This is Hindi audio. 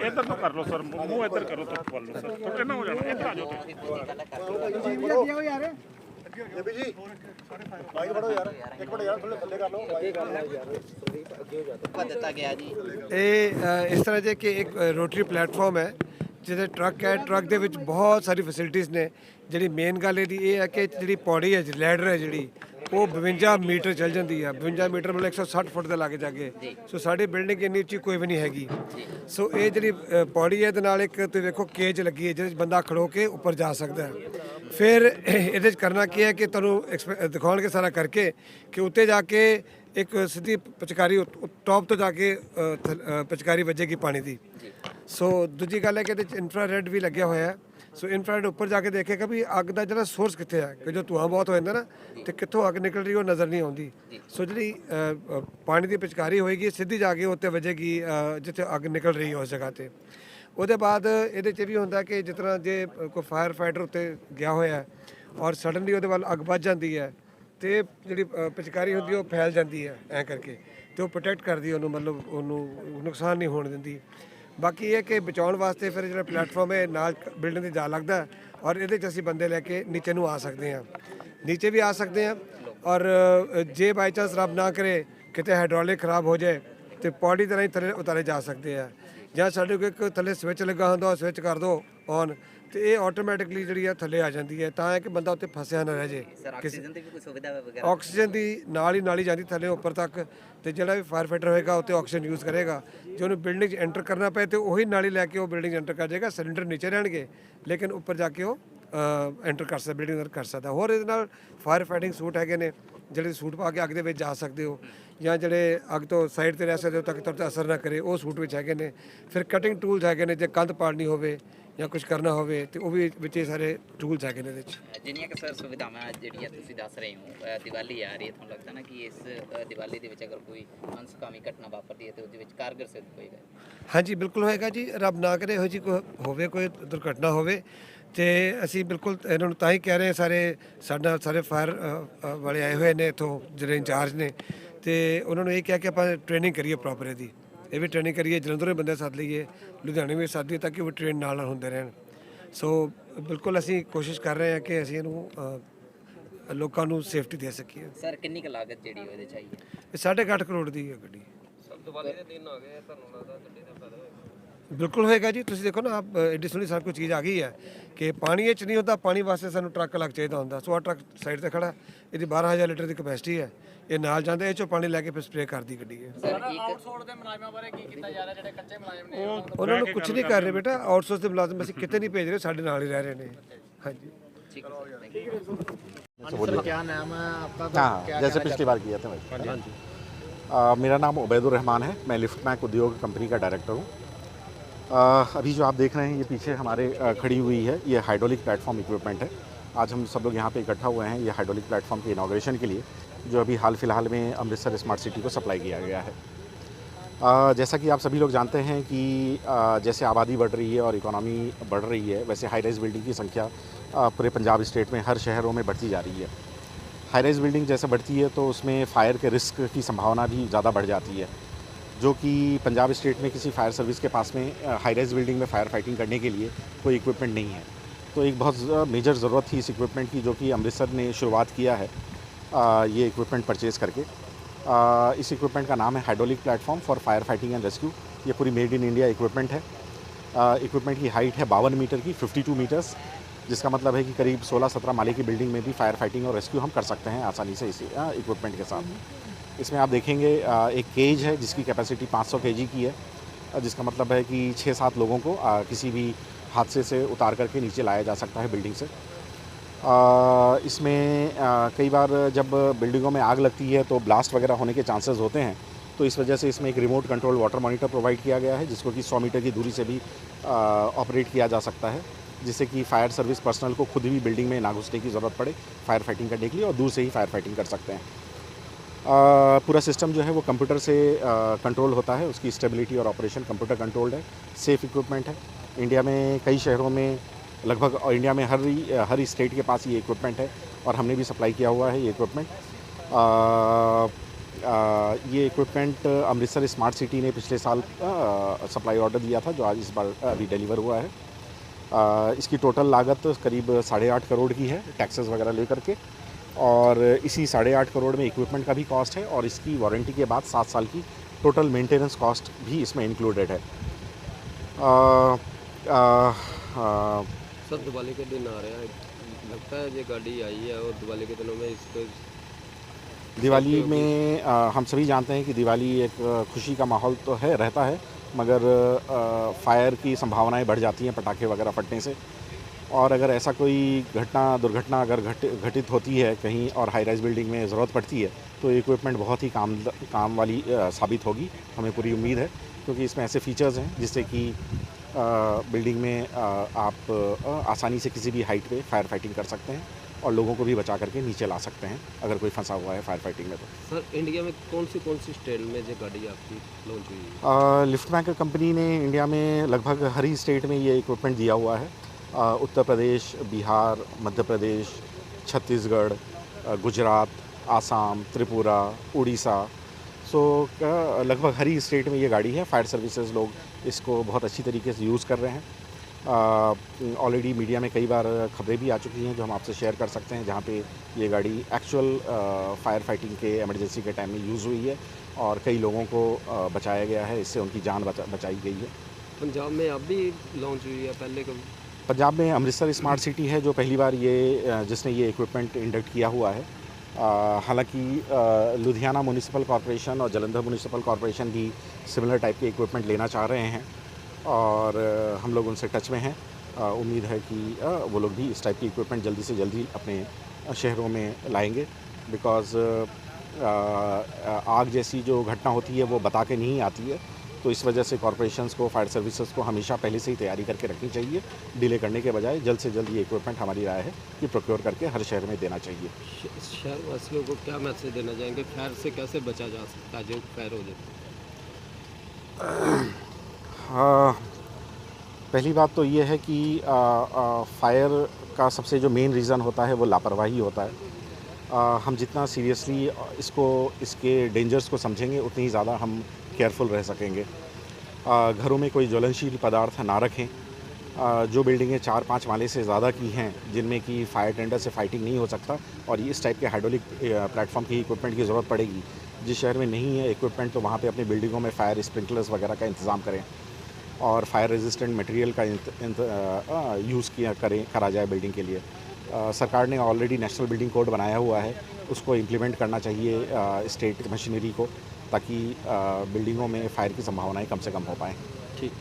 इधर तो कर लो सर, मुंह इधर करो तो बोल लो सर, तो ना हो जाना इधर आ जाओ इस तरह से कि एक रोटरी प्लेटफॉर्म है जिसे ट्रक है, ट्रक ਦੇ ਵਿੱਚ ਬਹੁਤ ਸਾਰੀ ਫੈਸਿਲਿਟੀਜ਼ ਨੇ। ਜਿਹੜੀ ਮੇਨ ਗੱਲ ਇਹਦੀ ਇਹ ਹੈ ਕਿ ਜਿਹੜੀ ਪੌੜੀ ਹੈ, ਲੈਡਰ ਹੈ ਜਿਹੜੀ ਉਹ 52 ਮੀਟਰ ਚੱਲ ਜਾਂਦੀ ਹੈ। 52 ਮੀਟਰ ਮਤਲਬ 160 ਫੁੱਟ ਦੇ ਲਾਗੇ ਜਾ ਕੇ। ਸੋ ਸਾਡੀ ਬਿਲਡਿੰਗ ਇੰਨੀ ਉੱਚੀ ਕੋਈ ਵੀ ਨਹੀਂ ਹੈਗੀ। ਸੋ ਇਹ ਜਿਹੜੀ ਪੌੜੀ ਹੈ ਇਹਦੇ ਨਾਲ ਇੱਕ ਤੁਸੀਂ ਵੇਖੋ ਕੇਜ ਲੱਗੀ ਹੈ ਜਿਹਦੇ 'ਚ ਬੰਦਾ ਖੜੋ ਕੇ ਉੱਪਰ ਜਾ ਸਕਦਾ ਹੈ। ਫਿਰ ਇਹਦੇ 'ਚ ਕਰਨਾ ਕੀ ਹੈ ਕਿ ਤੁਹਾਨੂੰ ਦਿਖਾਉਣਗੇ ਸਾਰਾ ਕਰਕੇ ਕਿ ਉੱਤੇ ਜਾ ਕੇ ਇੱਕ ਸਿੱਧੀ ਪਿਚਕਾਰੀ ਟੌਪ ਤੋਂ ਜਾ ਕੇ ਪਿਚਕਾਰੀ ਵੱਜੇਗੀ ਪਾਣੀ ਦੀ। ਸੋ ਦੂਜੀ ਗੱਲ ਹੈ ਕਿ ਇਹਦੇ 'ਚ ਇਨਫਰਾਰੈਡ ਵੀ ਲੱਗਿਆ ਹੋਇਆ ਹੈ। ਸੋ ਇਨਫਰਾਰੈਡ ਉੱਪਰ ਜਾ ਕੇ ਦੇਖੇਗਾ ਵੀ ਅੱਗ ਦਾ ਜਿਹੜਾ ਸੋਰਸ ਕਿੱਥੇ ਹੈ, ਕਿ ਜੋ ਧੂਆਂ ਬਹੁਤ ਹੋ ਜਾਂਦਾ ਨਾ ਤੇ ਕਿੱਥੋਂ ਅੱਗ ਨਿਕਲ ਰਹੀ ਉਹ ਨਜ਼ਰ ਨਹੀਂ ਆਉਂਦੀ। ਸੋ ਜਿਹੜੀ ਪਾਣੀ ਦੀ ਪਿਚਕਾਰੀ ਹੋਏਗੀ ਸਿੱਧੀ ਜਾ ਕੇ ਉੱਤੇ ਵੱਜੇਗੀ ਜਿੱਥੇ ਅੱਗ ਨਿਕਲ ਰਹੀ ਹੈ ਉਸ ਜਗ੍ਹਾ 'ਤੇ। ਉਹਦੇ ਬਾਅਦ ਇਹਦੇ 'ਚ ਵੀ ਹੁੰਦਾ ਕਿ ਜਿਸ ਤਰ੍ਹਾਂ ਜੇ ਕੋਈ ਫਾਇਰ ਫਾਈਟਰ ਉੱਤੇ ਗਿਆ ਹੋਇਆ ਔਰ ਸਡਨਲੀ ਉਹਦੇ ਵੱਲ ਅੱਗ ਵੱਜ ਜਾਂਦੀ ਹੈ ਤੇ ਜਿਹੜੀ ਪਿਚਕਾਰੀ ਹੁੰਦੀ ਉਹ ਫੈਲ ਜਾਂਦੀ ਹੈ ਐਂ ਕਰਕੇ, ਤੇ ਉਹ ਪ੍ਰੋਟੈਕਟ ਕਰਦੀ ਉਹਨੂੰ, ਮਤਲਬ ਉਹਨੂੰ ਨੁਕਸਾਨ ਨਹੀਂ ਹੋਣ ਦਿੰਦੀ। ਬਾਕੀ ਇਹ ਕਿ ਬਚਾਉਣ ਵਾਸਤੇ ਫਿਰ ਜਿਹੜਾ ਪਲੇਟਫਾਰਮ ਹੈ ਨਾਲ ਬਿਲਡਿੰਗ ਦੇ ਜਾ ਲੱਗਦਾ ਔਰ ਇਹਦੇ 'ਚ ਅਸੀਂ ਬੰਦੇ ਲੈ ਕੇ ਨੀਚੇ ਨੂੰ ਆ ਸਕਦੇ ਹਾਂ, ਨੀਚੇ ਵੀ ਆ ਸਕਦੇ ਹਾਂ। ਔਰ ਜੇ ਬਾਈ ਚਾਂਸ ਰੱਬ ਨਾ ਕਰੇ ਕਿਤੇ ਹਾਈਡ੍ਰੋਲਿਕ ਖਰਾਬ ਹੋ ਜਾਏ ਤੇ ਪੌੜੀ ਤਰ੍ਹਾਂ ਹੀ ਥੱਲੇ ਉਤਾਰੇ ਜਾ ਸਕਦੇ ਆ। ਜਾਂ ਸਾਡੇ ਕੋਲ ਇੱਕ ਥੱਲੇ ਸਵਿਚ ਲੱਗਾ ਹੁੰਦਾ, ਉਹ ਸਵਿਚ ਕਰ ਦਿਓ ਔਨ ਤੇ ਇਹ ਆਟੋਮੈਟਿਕਲੀ ਜਿਹੜੀ ਆ ਥੱਲੇ ਆ ਜਾਂਦੀ ਹੈ। ਤਾਂ ਹੈ ਕਿ ਬੰਦਾ ਉੱਤੇ ਫਸਿਆ ਨਾ ਰਹਿ ਜੇ। ਆਕਸੀਜਨ ਦੀ ਵੀ ਕੋਈ ਸੁਵਿਧਾ ਵਗੈਰਾ? ਆਕਸੀਜਨ ਦੀ ਨਾਲ ਹੀ ਜਾਂਦੀ ਥੱਲੇ ਉੱਪਰ ਤੱਕ, ਤੇ ਜਿਹੜਾ ਵੀ ਫਾਇਰ ਫਾਈਟਰ ਹੋਏਗਾ ਉੱਤੇ ਆਕਸੀਜਨ ਯੂਜ਼ ਕਰੇਗਾ। ਜੇ ਉਹਨੂੰ ਬਿਲਡਿੰਗ 'ਚ ਐਂਟਰ ਕਰਨਾ ਪਏ ਤੇ ਉਹੀ ਨਾਲੀ ਲੈ ਕੇ ਉਹ ਬਿਲਡਿੰਗ 'ਚ ਐਂਟਰ ਕਰ ਜਾਏਗਾ। ਸਿਲੰਡਰ ਨੀਚੇ ਰਹਿਣਗੇ ਲੇਕਿਨ ਉੱਪਰ ਜਾ ਕੇ ਉਹ ਐਂਟਰ ਕਰ ਸਕਦਾ, ਬਿਲਡਿੰਗ ਅੰਦਰ ਕਰ ਸਕਦਾ। ਹੋਰ ਇਹਦੇ ਨਾਲ ਫਾਇਰ ਫਾਈਟਿੰਗ ਸੂਟ ਹੈਗੇ ਨੇ ਜਿਹੜੇ ਸੂਟ ਪਾ ਕੇ ਅੱਗ ਦੇ ਵਿੱਚ ਜਾ ਸਕਦੇ ਹੋ, ਜਾਂ ਜਿਹੜੇ ਅੱਗ ਤੋਂ ਸਾਈਡ 'ਤੇ ਰਹਿ ਸਕਦੇ ਹੋ ਤਾਂ ਕਿ ਤੁਹਾਡੇ 'ਤੇ ਅਸਰ ਨਾ ਕਰੇ, ਉਹ ਸੂਟ ਵਿੱਚ ਹੈਗੇ ਨੇ। ਫਿਰ ਕਟਿੰਗ ਟੂਲਸ ਹੈਗੇ ਨੇ, ਜੇ ਕੰਧ ਪਾੜਨੀ ਹੋਵੇ ਜਾਂ ਕੁਝ ਕਰਨਾ ਹੋਵੇ ਤੇ ਉਹ ਵੀ ਵਿੱਚ ਸਾਰੇ ਟੂਲਸ ਹੈਗੇ ਨੇ ਇਹਦੇ 'ਚ। ਜਿੰਨੀਆਂ ਕਿ ਸਰ ਸੁਵਿਧਾਵਾਂ ਜਿਹੜੀਆਂ ਤੁਸੀਂ ਦੱਸ ਰਹੇ ਹੋ, ਦੀਵਾਲੀ ਆ ਰਹੀ ਹੈ, ਤੁਹਾਨੂੰ ਲੱਗਦਾ ਨਾ ਕਿ ਇਸ ਦੀਵਾਲੀ ਦੇ ਵਿੱਚ ਅਗਰ ਕੋਈ ਅਨਸਕਾਮੀ ਘਟਨਾ ਵਾਪਰਦੀ ਹੈ ਤੇ ਉਹਦੇ ਵਿੱਚ ਕਾਰਗਰ ਸਿੱਧ ਹੋਏਗਾ? ਹਾਂਜੀ ਬਿਲਕੁਲ ਹੋਏਗਾ ਜੀ। ਰੱਬ ਨਾ ਕਰੇ ਇਹੋ ਜਿਹੀ ਹੋਵੇ, ਕੋਈ ਦੁਰਘਟਨਾ ਹੋਵੇ ਤੇ ਅਸੀਂ ਬਿਲਕੁਲ ਇਹਨਾਂ ਨੂੰ ਤਾਂ ਹੀ ਕਹਿ ਰਹੇ ਸਾਰੇ ਫਾਇਰ ਵਾਲੇ ਆਏ ਹੋਏ ਨੇ ਇੱਥੋਂ ਜਿਹੜੇ ਇੰਚਾਰਜ ਨੇ, ਤੇ ਉਹਨਾਂ ਨੂੰ ਇਹ ਕਿਹਾ ਕਿ ਆਪਾਂ ਟ੍ਰੇਨਿੰਗ ਕਰੀਏ ਪ੍ਰੋਪਰ ਇਹਦੀ, ਇਹ ਵੀ ਟ੍ਰੇਨਿੰਗ ਕਰੀਏ, ਜਲੰਧਰੋਂ ਬੰਦੇ ਸੱਦ ਲਈਏ, ਲੁਧਿਆਣੇ ਵੀ ਸੱਦ ਲਈਏ ਤਾਂ ਕਿ ਉਹ ਟ੍ਰੇਨ ਨਾਲ ਹੁੰਦੇ ਰਹਿਣ। ਸੋ ਬਿਲਕੁਲ ਅਸੀਂ ਕੋਸ਼ਿਸ਼ ਕਰ ਰਹੇ ਹਾਂ ਕਿ ਅਸੀਂ ਇਹਨੂੰ ਲੋਕਾਂ ਨੂੰ ਸੇਫਟੀ ਦੇ ਸਕੀਏ। ਸਰ ਕਿੰਨੀ ਕੁ ਲਾਗਤ ਜਿਹੜੀ ਉਹਦੇ ਚਾਹੀਏ? ਇਹ 8.5 ਕਰੋੜ ਦੀ ਹੈ ਗੱਡੀ। ਦੀਵਾਲੀ ਦੇ ਦਿਨ ਆ ਗਏ, ਤੁਹਾਨੂੰ ਲੱਗਦਾ ਗੱਡੀ ਦਾ ਫਾਇਦਾ ਹੋਏਗਾ? ਬਿਲਕੁਲ ਹੋਏਗਾ ਜੀ। ਤੁਸੀਂ ਦੇਖੋ ਨਾ, ਆਪ ਐਡੀ ਸੋਹਣੀ ਸਭ ਕੁਝ ਚੀਜ਼ ਆ ਗਈ ਹੈ ਕਿ ਪਾਣੀ ਇਹ 'ਚ ਨਹੀਂ ਹੁੰਦਾ, ਪਾਣੀ ਵਾਸਤੇ ਸਾਨੂੰ ਟਰੱਕ ਲੱਗ ਚਾਹੀਦਾ ਹੁੰਦਾ। ਸੋ ਆਹ ਟਰੱਕ ਸਾਈਡ 'ਤੇ ਖੜਾ, ਇਹਦੀ 12,000 ਲੀਟਰ ਦੀ ਕਪੈਸਿਟੀ ਹੈ। ਇਹ ਨਾਲ ਜਾਂਦੇ, ਇਹ 'ਚੋਂ ਪਾਣੀ ਲੈ ਕੇ ਫਿਰ ਸਪਰੇਅ ਕਰਦੀ ਗੱਡੀ ਹੈ। ਆਊਟਸੋਰਸ ਦੇ ਮੁਲਾਜ਼ਮਾਂ ਬਾਰੇ ਕੀ ਕੀਤਾ ਜਾ ਰਿਹਾ, ਜਿਹੜੇ ਕੱਚੇ ਮੁਲਾਜ਼ਮ ਨੇ? ਉਹਨਾਂ ਨੂੰ ਕੁਝ ਨਹੀਂ ਕਰ ਰਹੇ ਬੇਟਾ, ਆਊਟਸੋਰਸ ਦੇ ਮੁਲਾਜ਼ਮ ਅਸੀਂ ਕਿਤੇ ਨਹੀਂ ਭੇਜ ਰਹੇ, ਸਾਡੇ ਨਾਲ ਹੀ ਰਹਿ ਰਹੇ ਨੇ। ਹਾਂਜੀ ठीक है सर, थैंक यू। क्या नाम है आपका? हाँ, जैसे पिछली बार किया था भाई। मेरा नाम उबैदुर रहमान है, मैं लिफ्ट मैक उद्योग कंपनी का डायरेक्टर हूँ। अभी जो आप देख रहे हैं ये पीछे हमारे खड़ी हुई है, ये हाइड्रोलिक प्लेटफॉर्म इक्विपमेंट है। आज हम सब लोग यहाँ पे इकट्ठा हुए हैं ये हाइड्रोलिक प्लेटफॉर्म के इनाग्रेशन के लिए, जो अभी हाल फिलहाल में अमृतसर स्मार्ट सिटी को सप्लाई किया गया है। जैसा कि आप सभी लोग जानते हैं कि जैसे आबादी बढ़ रही है और इकोनॉमी बढ़ रही है, वैसे हाई राइज बिल्डिंग की संख्या पूरे पंजाब स्टेट में हर शहरों में बढ़ती जा रही है। हाई राइज बिल्डिंग जैसे बढ़ती है तो उसमें फ़ायर के रिस्क की संभावना भी ज़्यादा बढ़ जाती है, जो कि पंजाब स्टेट में किसी फायर सर्विस के पास में हाई राइज बिल्डिंग में फ़ायर फाइटिंग करने के लिए कोई इक्विपमेंट नहीं है। तो एक बहुत मेजर ज़रूरत थी इस इक्विपमेंट की, जो कि अमृतसर ने शुरुआत किया है ये इक्विपमेंट परचेज़ करके। इस इक्विपमेंट का नाम है hydraulic platform for fire fighting and rescue. ये पूरी मेड इन इंडिया इक्विपमेंट है। इक्विपमेंट की हाइट है 52 मीटर की, 52 मीटर्स, जिसका मतलब है कि करीब 16-17 माले की बिल्डिंग में भी फायर फाइटिंग और रेस्क्यू हम कर सकते हैं आसानी से इस इक्विपमेंट के साथ। इसमें आप देखेंगे एक केज है जिसकी कैपेसिटी 500 kg की है, जिसका मतलब है कि 6-7 लोगों को किसी भी हादसे से उतार करके नीचे लाया जा सकता है बिल्डिंग से। इसमें कई बार जब बिल्डिंगों में आग लगती है तो ब्लास्ट वगैरह होने के चांसेस होते हैं, तो इस वजह से इसमें एक remote control water monitor provide किया गया है, जिसको कि 100 मीटर की दूरी से भी ऑपरेट किया जा सकता है, जिससे कि फायर सर्विस पर्सनल को खुद भी बिल्डिंग में ना घुसने की ज़रूरत पड़े फायर फाइटिंग करने के लिए, और दूर से ही फायर फाइटिंग कर सकते हैं। पूरा सिस्टम जो है वो कंप्यूटर से कंट्रोल होता है, उसकी स्टेबिलिटी और ऑपरेशन कंप्यूटर कंट्रोल्ड है। सेफ़ इक्विपमेंट है। इंडिया में कई शहरों में लगभग इंडिया में हर स्टेट के पास ये इक्विपमेंट है और हमने भी सप्लाई किया हुआ है ये इक्विपमेंट। ये इक्विपमेंट अमृतसर स्मार्ट सिटी ने पिछले साल सप्लाई ऑर्डर दिया था, जो आज इस बार अभी डिलीवर हुआ है। इसकी टोटल लागत करीब 8.5 करोड़ की है, टैक्सेस वगैरह लेकर के, और इसी 8.5 करोड़ में इक्विपमेंट का भी कॉस्ट है, और इसकी वारंटी के बाद 7 साल की टोटल मेंटेनेंस कॉस्ट भी इसमें इंक्लूडेड है। सर दिवाली के दिन आ रहे हैं, लगता है ये गाड़ी आई है और दिवाली के दिनों में इसको दिवाली में हम सभी जानते हैं कि दिवाली एक खुशी का माहौल तो है, रहता है, मगर फायर की संभावनाएं बढ़ जाती हैं पटाखे वगैरह फटने से। और अगर ऐसा कोई दुर्घटना अगर घटित होती है कहीं और हाई राइज बिल्डिंग में ज़रूरत पड़ती है, तो इक्विपमेंट बहुत ही काम वाली साबित होगी, हमें पूरी उम्मीद है, क्योंकि इसमें ऐसे फीचर्स हैं जिससे कि बिल्डिंग में आप आसानी से किसी भी हाइट पे फायर फाइटिंग कर सकते हैं और लोगों को भी बचा करके नीचे ला सकते हैं अगर कोई फंसा हुआ है फायर फाइटिंग में। तो सर इंडिया में कौन सी स्टेट में ये गाड़ी आपकी लॉन्च हुई है? लिफ्टमैकर कंपनी ने इंडिया में लगभग हर ही स्टेट में ये इक्विपमेंट दिया हुआ है। उत्तर प्रदेश, बिहार, मध्य प्रदेश, छत्तीसगढ़, गुजरात, आसाम, त्रिपुरा, उड़ीसा, लगभग हर ही स्टेट में ये गाड़ी है। फायर सर्विसेज लोग इसको बहुत अच्छी तरीके से यूज़ कर रहे हैं। ऑलरेडी मीडिया में कई बार खबरें भी आ चुकी हैं जो हम आपसे शेयर कर सकते हैं, जहाँ पे ये गाड़ी एक्चुअल फायर फाइटिंग के इमरजेंसी के टाइम में यूज़ हुई है और कई लोगों को बचाया गया है, इससे उनकी जान बचाई गई है। पंजाब में अब भी लॉन्च हुई है, पहले कभी? पंजाब में अमृतसर स्मार्ट सिटी है जो पहली बार जिसने ये इक्विपमेंट इंडक्ट किया हुआ है। हालांकि लुधियाना म्यूनिसिपल कॉरपोरेशन और जलंधर म्यूनिसिपल कॉरपोरेशन भी सिमिलर टाइप के इक्विपमेंट लेना चाह रहे हैं और हम लोग उनसे टच में हैं। उम्मीद है कि वो लोग भी इस टाइप की इक्विपमेंट जल्दी से जल्दी अपने शहरों में लाएंगे, बिकॉज़ आग जैसी जो घटना होती है वो बता के नहीं आती है, तो इस वजह से कॉरपोरेशंस को, फायर सर्विसेज को हमेशा पहले से ही तैयारी करके रखनी चाहिए। डिले करने के बजाय जल्द से जल्द ये इक्विपमेंट हमारी राय है कि प्रोक्योर करके हर शहर में देना चाहिए। शहर वासियों को क्या मैसेज देना चाहेंगे, फायर से कैसे बचा जा सकता है जो फायर हो जाए? पहली बात तो ये है कि फायर का सबसे जो मेन रीज़न होता है वो लापरवाही होता है। हम जितना सीरियसली इसके डेंजर्स को समझेंगे उतनी ही ज़्यादा हम केयरफुल रह सकेंगे। घरों में कोई ज्वलनशील पदार्थ ना रखें। जो बिल्डिंगें 4-5 माले से ज़्यादा की हैं, जिनमें कि फायर टेंडर से फाइटिंग नहीं हो सकता और इस टाइप के हाइड्रोलिक प्लेटफॉर्म की इक्विपमेंट की ज़रूरत पड़ेगी, जिस शहर में नहीं है इक्विपमेंट, तो वहाँ पे अपनी बिल्डिंगों में फायर स्प्रिंकलर्स वगैरह का इंतज़ाम करें और फायर रेजिस्टेंट मटेरियल का यूज़ करा जाए बिल्डिंग के लिए। सरकार ने ऑलरेडी नेशनल बिल्डिंग कोड बनाया हुआ है, उसको इम्प्लीमेंट करना चाहिए स्टेट मशीनरी को, ताकि बिल्डिंगों में फायर की संभावनाएं कम से कम हो पाएँ। ठीक।